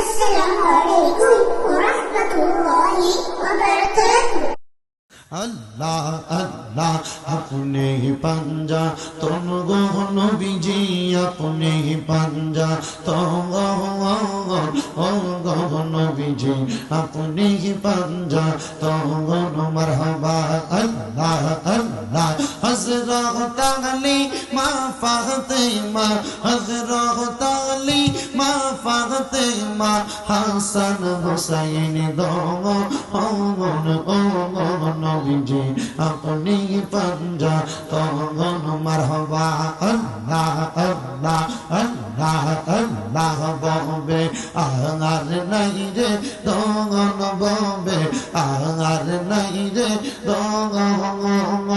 আসসালামু আলাইকুম ওয়া রাহমাতুল্লাহি ওয়া বারাকাতুহু। अल्लाह अल्लाह अपने पंजा तुम गो नबीजी अपने पंजा तुम गो नबीजी अपने पंजा तुम गो मरहबा अल्लाह अल्लाह हज़रत अली मा फातिमा हज़रत अली मा फातिमा हसन हुसैन दो नबीजी अपनी पंजा तोगन मरहबा अल्लाह अल्लाह अल्लाह अल्लाह बॉम्बे आगार नहीं रे तोगन बॉम्बे आगार नहीं रे तोगन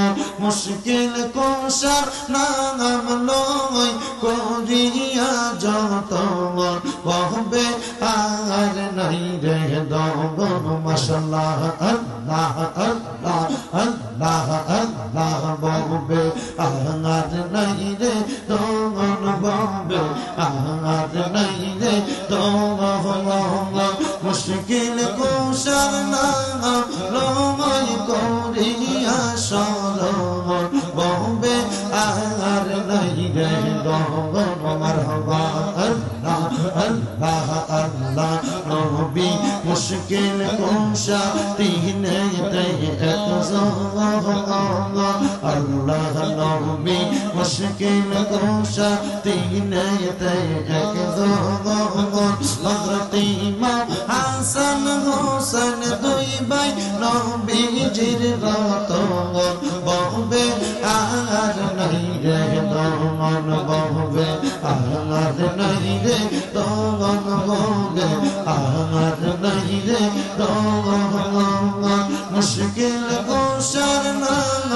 मुश्किल कोशा नाम लोई कोरिया जत बॉम्बे आगार नहीं रे तोगन माशाल्लाह अल्लाह अल्लाह अल्लाह अल्लाह बॉम्बे आगार नहीं रे तोगन बॉम्बे आगार नहीं रे तोगन मुश्किल कोशा नाम लोई कोरिया शरण बॉम्बे आगार नहीं रे तोगन मरहबा अल्लाह अल्लाह अल्लाह नबी मुश्किल कोशा तीन अल्लाह नबी मुश्किल कोशा तीन हज़रत इमाम हासन हुसैन दुई भाई नबीजिर रतन बॉम्बे आगार नहीं रे तोगन बॉम्बे आगार नहीं रे तोगन बॉम्बे आगार नहीं रे तोगन मुश्किल कोशार नाम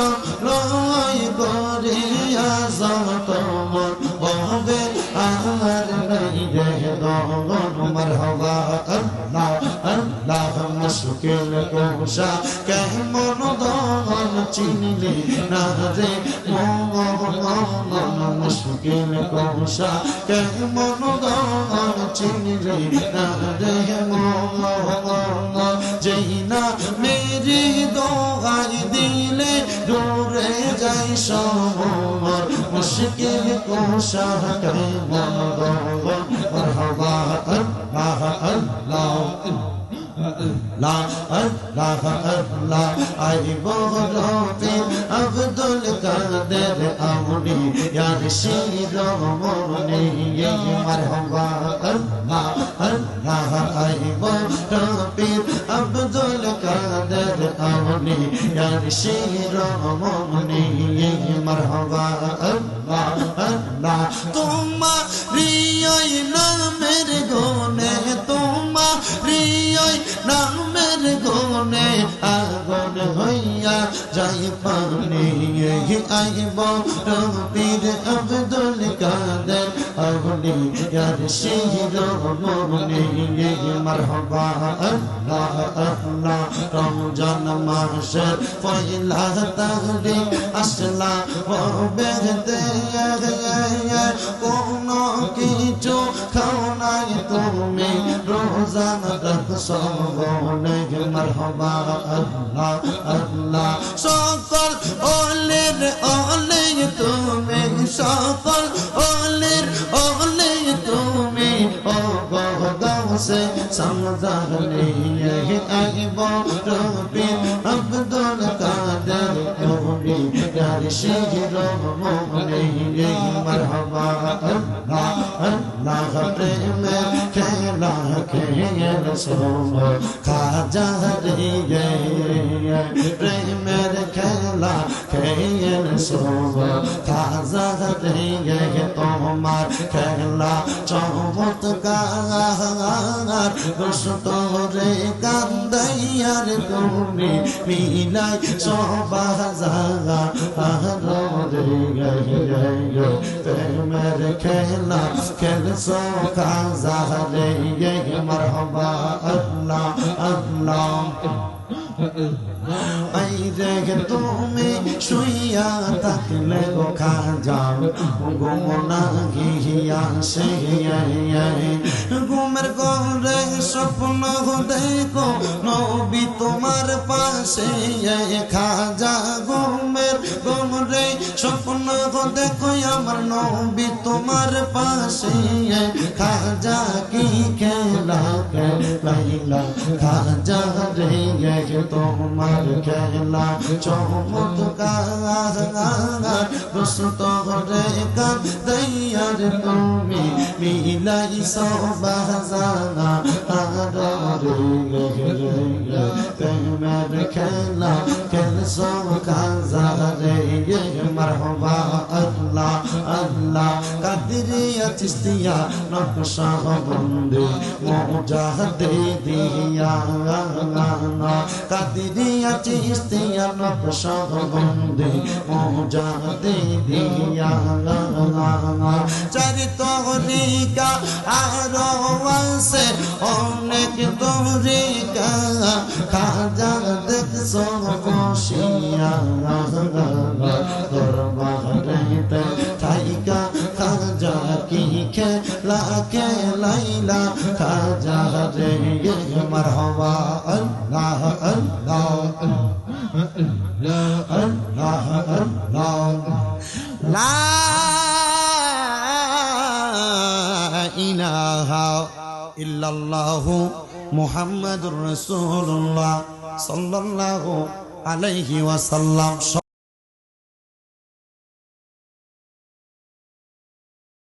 लोई कोरिया जत बॉम्बे आगार नहीं रे तोगन मरहबा अल्लाह अल्लाह मुश्किल कोशा केमन दगन चिनले ना रे मन मुश्किल कोशा केमन दगन चिनले ना रे मन जैना मेरी दोहाई दिले डोरे जाई समर मुश्किल कोशा केमन दगन मरहबा अल्लाह अल्लाह अल्लाह अल्लाह अल्लाह आई बोलते अब्दुल कादिर अमनी यार शीरो मोने ये मरहबा अल्लाह अल्लाह आई बोलते अब्दुल कादिर अमनी यार शीरो मोने ये मरहबा अल्लाह अल्लाह तुम्हारी नामेर गुने तुम्हारी नामेर गुने आगन हইয়া যাই পানি আইব রবির আব্দুল কাদের আপনি ইয়ার শির মনে মারহাবা আল্লাহ আল্লাহ রমজান মাসের পয়লা তারিখ আসলা ও বেহতে কোন কিছু খাও নাই তুমি রোজান রাখছো মনে মারহাবা আল্লাহ আল্লাহ সকল ওলের ওলে তুমি সকল ওলের ওলে তুমি ও গৌসে সমদার নিয়ে আইব রবি আব্দুল কাদের নবী ইয়ার শির মনে মারহাবা আল্লাহ আল্লাহ প্রেমে খেলা খেল সোম খাজা রে প্রেমের খেলা খেল সোম খাজা রে তোমার খেলা চমৎকার দুষ্ট রে কান্দাইয়ার তুমি মিলাই সবা জাগা রে প্রেমের খেলা খেলছো খাজা রে মারহাবা আল্লাহ আল্লাহ এই রে তুমি শুইয়া থাকলে গো খাজা ঘুম না গিয়া সে ঘুমের ঘরে স্বপ্ন দেখো নবী তোমার পাশে খাজা ঘুমের ঘরে স্বপ্ন দেখো আমার নবী তোমার পাশে খাজা কি খেলা খেলাইলা খাজা রে তোমার খেলা চমৎকার দুষ্ট রে কাঁদাইয়ার তুমি মিলাই সবাজানা প্রেমের খেলা খেলছো খাজা রে মারহাবা আল্লাহ আল্লাহ কাদিরিয়া চিস্তিয়া নকশা বন্দে মুজাহিদে দিয়া কাদিরিয়া চিস্তিয়া নকশা বন্দে মুজাহিদে দিয়া চরিত তরিকা আরো আছে অনেক তরিকা খাজা দেখছো বসিয়া দরবারেতে থাইকা খাজা কি খেলা খেলাইলা খাজা রে মারহাবা আল্লাহ আল্লাহ আল্লাহ আল্লাহ লা ইলাহা ইল্লাল্লাহু মুহাম্মাদুর রাসূলুল্লাহ সাল্লাল্লাহু আলাইহি ওয়াসাল্লাম।